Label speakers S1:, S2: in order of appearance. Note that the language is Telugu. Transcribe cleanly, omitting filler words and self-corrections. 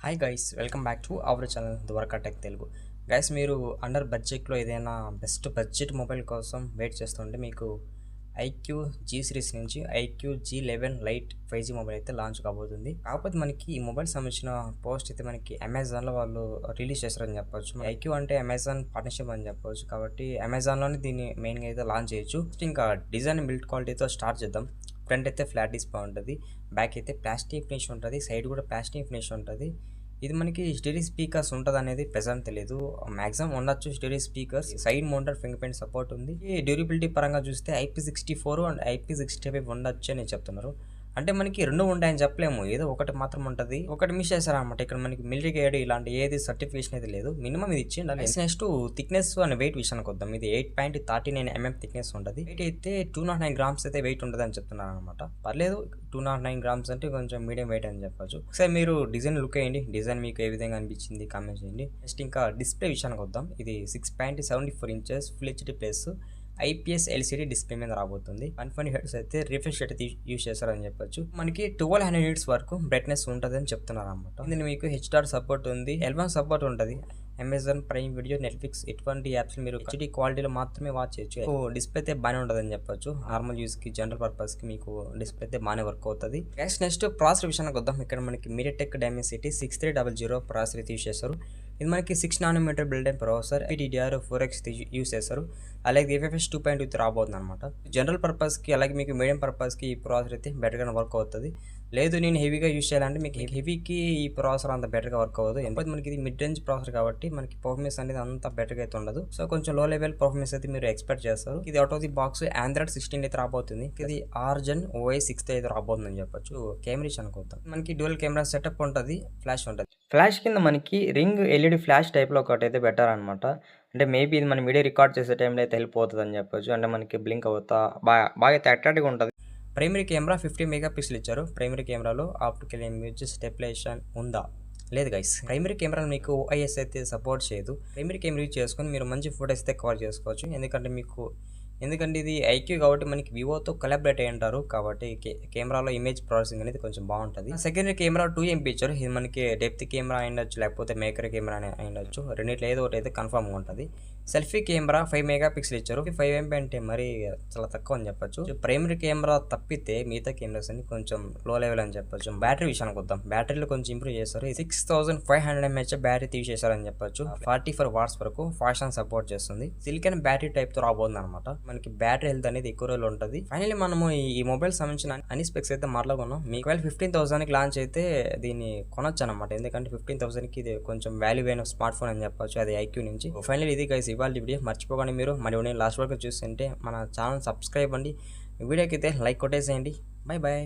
S1: Hi guys, welcome back to our channel Dwaraka tech Telugu. Guys, మీరు అండర్ బడ్జెట్లో ఏదైనా బెస్ట్ బడ్జెట్ మొబైల్ కోసం వెయిట్ చేస్తుంటే మీకు ఐక్యూ జీ సిరీస్ నుంచి iQOO G11 lite 5G mobile అయితే లాంచ్ కాబోతుంది. కాకపోతే మనకి ఈ మొబైల్ సంబంధించిన పోస్ట్ అయితే మనకి అమెజాన్లో వాళ్ళు రిలీజ్ చేస్తారని చెప్పొచ్చు. ఐక్యూ అంటే అమెజాన్ పార్ట్నర్షిప్ అని చెప్పొచ్చు, కాబట్టి అమెజాన్లోనే దీన్ని మెయిన్గా అయితే లాంచ్ చేయొచ్చు. ఇంకా డిజైన్ బిల్డ్ క్వాలిటీతో స్టార్ట్ చేద్దాం. ఫ్రంట్ అయితే ఫ్లాట్ డిస్ప్లే ఉంటుంది, బ్యాక్ అయితే ప్లాస్టిక్ ఫినిష్ ఉంటుంది, సైడ్ కూడా ప్లాస్టిక్ ఫినిష్ ఉంటుంది. ఇది మనకి స్టెరీ స్పీకర్స్ ఉంటుంది అనేది ప్రెజెంట్ తెలియదు, మాక్సిమం ఉండొచ్చు stereo speakers. Side mounted finger print support ఉంది. ఈ డ్యూరబిలిటీ పరంగా చూస్తే IP64 అండ్ IP65 ఉండొచ్చు అని చెప్తున్నారు. అంటే మనకి రెండు ఉంటాయని చెప్పలేము, ఏదో ఒకటి మాత్రం ఉంటుంది. ఒకటి మిస్ చేశారనమాట. ఇక్కడ మనకి మిలిటరీ గైడ్ ఇలాంటి ఏది సర్టిఫికేషన్ అయితే లేదు, మినిమం ఇది ఇచ్చిండాలి. నెక్స్ట్ థిక్నెస్ అండ్ వెయిట్ విషయానికి వద్దాం. ఇది 8.39 mm థిక్నెస్ ఉంటుంది. వెయిట్ అయితే 209 grams అయితే వెయిట్ ఉంటుంది అని చెప్తున్నారు అనమాట. పర్లేదు, 209 grams అంటే కొంచెం మీడియం వెయిట్ అని చెప్పొచ్చు. ఒకసారి మీరు డిజైన్ లుక్ అయ్యండి, డిజైన్ మీకు ఏ విధంగా అనిపించింది కామెంట్ చేయండి. నెక్స్ట్ ఇంకా డిస్ప్లే విషయానికి వద్దాం. ఇది 6.74 inches full HD plus IPS LCD display మీద రాబోతుంది. 120 Hz అయితే రిఫ్రెష్ రేట్ యూస్ చేస్తారని చెప్పొచ్చు. మనకి 1200 nits వరకు బ్రైట్నెస్ ఉంటుంది అని చెప్తున్నారు అనమాట. దీని మీకు HDR సపోర్ట్ ఉంది, L1 సపోర్ట్ ఉంటుంది. అమెజాన్ ప్రైమ్ వీడియో, నెట్ఫ్లిక్స్ ఇటువంటి యాప్స్ మీరు హెచ్డి క్వాలిటీలో మాత్రమే వాచ్ చేయొచ్చు. డిస్ప్లే అయితే బాగానే ఉంటుంది అని చెప్పొచ్చు. నార్మల్ యూస్ కి, జనరల్ పర్పస్ కి మీకు డిస్ప్లే అయితే బాగానే వర్క్ అవుతుంది. నెక్స్ట్ ప్రాసెసర్ విషయానికి వద్దాం. ఇక్కడ మనకి MediaTek Dimensity 6300 ప్రాసెసర్ యూస్ చేస్తారు. ఇది మనకి 6nm build processor, DDR4X use చేస్తారు. అలాగే UFS 2.2 రాబోతుంది అనమాట. జనరల్ పర్పస్ కి అలాగే మీకు మీడియం పర్పస్ కి ఈ ప్రాసెసర్ అయితే బెటర్గా వర్క్ అవుతుంది. లేదు నేను హెవీగా యూస్ చేయాలంటే మీకు హెవీకి ఈ ప్రాసెసర్ అంత బెటర్గా వర్క్ అవ్వదు. ఎందుకంటే మనకి ఇది మిడ్ రేంజ్ ప్రాసెసర్ కాబట్టి మనకి పర్ఫార్మెన్స్ అనేది అంత బెటర్గా అయితే ఉండదు. సో కొంచెం లో లెవెల్ పర్ఫార్మెన్స్ అయితే మీరు ఎక్స్పెక్ట్ చేస్తారు. ఇది out of the box Android 16 అయితే రాబోతుంది. ఇది Argen OS 6 అయితే రాబోతుంది అని చెప్పొచ్చు. కెమెరా అనుకుంటాం, మనకి డ్యూయల్ కెమెరా సెటప్ ఉంటుంది, ఫ్లాష్ ఉంటుంది. ఫ్లాష్ కింద మనకి రింగ్ LED ఫ్లాష్ టైప్లో ఒకటి అయితే బెటర్ అనమాట. అంటే మేబీ ఇది మనం వీడియో రికార్డ్ చేసే టైంలో అయితే వెళ్ళిపోతుంది అని చెప్పొచ్చు. అంటే మనకి బ్లింక్ అవుతా బాగా అయితే అట్రాక్టివ్గా ఉంటుంది. ప్రైమరీ కెమెరా 50 మెగాపిక్సెల్ ఇచ్చారు. ప్రైమరీ కెమెరాలో ఆప్టికల్ ఇమేజ్ స్టెబిలైజేషన్ ఉందా? లేదు గైస్, ప్రైమరీ కెమెరా మీకు OIS అయితే సపోర్ట్ చేయదు. ప్రైమరీ కెమెరా యూజ్ చేసుకొని మీరు మంచి ఫోటోస్ అయితే కవర్ చేసుకోవచ్చు. ఎందుకంటే ఇది ఐక్యూ కాబట్టి మనకి వివోతో కొలాబరేట్ అయ్యి ఉంటారు, కాబట్టి కెమెరాలో ఇమేజ్ ప్రాసెసింగ్ అనేది కొంచెం బాగుంటుంది. సెకండరీ కెమెరా 2MP ఇచ్చారు. ఇది మనకి డెప్త్ కెమెరా అయ్యొచ్చు, లేకపోతే మేకర్ కెమెరా అయ్యొచ్చు. రెండింటిలో ఏదో ఒకటి అయితే కన్ఫర్మ్గా ఉంటుంది. సెల్ఫీ కెమెరా 5 మెగాపిక్సెల్ ఇచ్చారు. 5MP అంటే మరి చాలా తక్కువ అని చెప్పొచ్చు. ప్రైమరీ కెమెరా తప్పితే మిగతా కెమెరాస్ అన్ని కొంచెం లో లెవెల్ అని చెప్పొచ్చు. బ్యాటరీ విషయానికి వద్దాం. బ్యాటరీలో కొంచెం ఇంప్రూవ్ చేస్తారు. 6500 mAh బ్యాటరీ తీసేశారని చెప్పొచ్చు. 44 watts వరకు ఫాస్ట్ ఛార్జింగ్ సపోర్ట్ చేస్తుంది. సిలికాన్ బ్యాటరీ టైప్ తో రాబోతుంది అనమాట. మనకి బ్యాటరీ హెల్త్ అనేది ఎక్కువ రోజులు ఉంటుంది. ఫైనల్లీ మనము ఈ మొబైల్ సంబంధించిన అన్ని స్పెక్స్ అయితే మాట్లాడుకున్నాం. మీకు 15,000 కి లాంచ్ అయితే దీన్ని కొనొచ్చు అనమాట. ఎందుకంటే 15,000 కి ఇది కొంచెం వాల్యూ అయిన స్మార్ట్ ఫోన్ అని చెప్పొచ్చు, అది ఐక్యూ నుంచి. ఫైనల్లీ ఇది గైస్ ఇవాళ వీడియో. మర్చిపోకండి మీరు మరి లాస్ట్ వరకు చూస్తుంటే మన ఛానల్ సబ్స్క్రైబ్ అండి. వీడియోకి అయితే లైక్ కొట్టేసేయండి. Bye bye.